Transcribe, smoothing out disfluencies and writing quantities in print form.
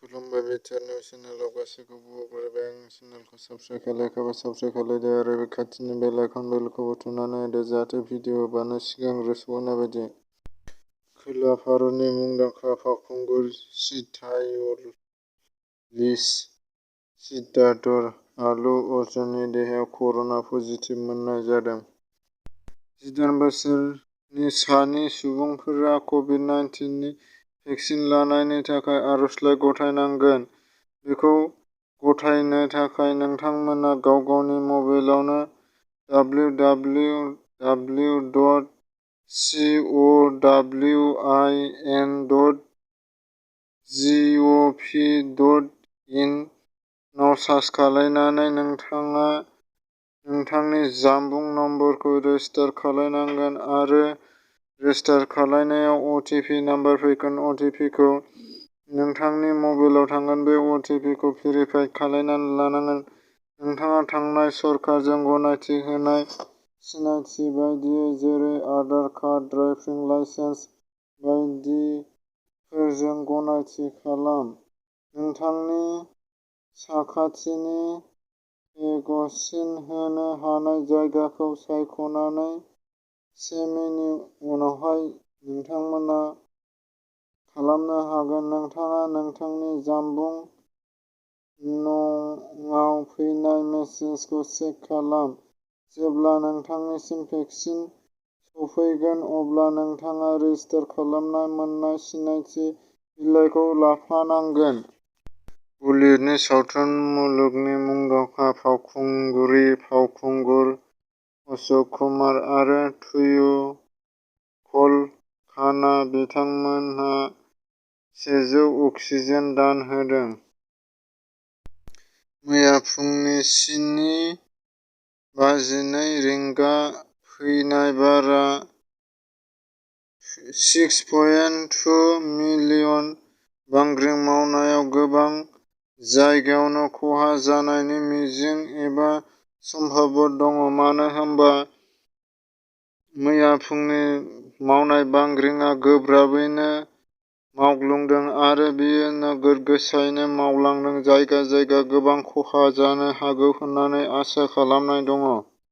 खुलुमबाय BTR news चेनेलाव गासैखौबो बरायबाय। आंनि चेनेलखौ साबस्क्राइब खालायखाबा साबस्क्राइब खालायदो आरो बे खाथिनि बेल आइकनखौबो थुनानै होदो जाहाथे भिडिअ होबानो सिगांग्रो सौहैनाय बायदि। खोला भारतनि मुंदांखा फावखुंगुर स्टाइलिश सिद्धार्थ आल्लू अर्जुननि देहायाव कर'ना पजिटिभ मोननाय जादों। 18 बोसोरनि सानि सुबुंफोरा कभिड-19 नि भेक्सिन लानायनि थाखाय आर'जलाइ गथायनांगोन। बेखौ गथायनो थाखाय नोंथांमोना गाव-गावनि मबाइलावनो www.cowin.gov.in आव सार्च खालामनानै नोंथाङा नोंथांनि जानबुं नम्बरखौ रेजिस्टार खालामनांगोन आरो रेजिस्टार खालामनायाव अटिपि नाम्बार फैगोन। अटिपि खौ नोंथांनि मबाइलाव थागोन। बे अटिपि खौ भेरिफाइ खालामना लानांगोन। नोंथाङा थानाय सरकारजों गनायथि होजानाय सिनायथि बायदियै जेरै आधार कार्ड, ड्राइभिं लाइसेन्स बायदिफोरजों गनायथि खालाम। नोंथांनि साखाथिनि भेकसिन होनो हानाय जायगाखौ सायख'नानै 1 मिनि उनाव नोंथाङा खालामनो हागोन। नोंथाङा नोंथांनि जानबुं नङाव फैनाय मेसेजखौ चेक खालाम। जेब्ला नोंथांनिसिम भेकसिन सौफैगोन अब्ला नोंथाङा रेजिस्टार खालामना मोन्नाय सिनायथि बिलाइखौ लाफानांगोन। बलिउडनि सावथुन मुलुगनि मुंदांखा फावखुंग्रि फावखुंगुर अक्षय कुमार आरो ट्विंकल खानआ बिथांमोनहा 100 अक्सिजेन दान होदों। मैया फुंनि 7:52 रिंगायाव फैनाय बारआ 6.2 मिलियन बांग्रिं मावनायाव गोबां जायगायावनो खहा जानायनि मिजिं एबा सम्भाबना दं। मानो होनबा मैया फुंनि मावनाय बांग्रिआ गोब्राबैनो मावग्लुंदों आरो बेयो नोगोर गोसायै मावलांदों। जायगा जायगा गोबां खहा जानो हागौ होनना आसा खालामनाय दं।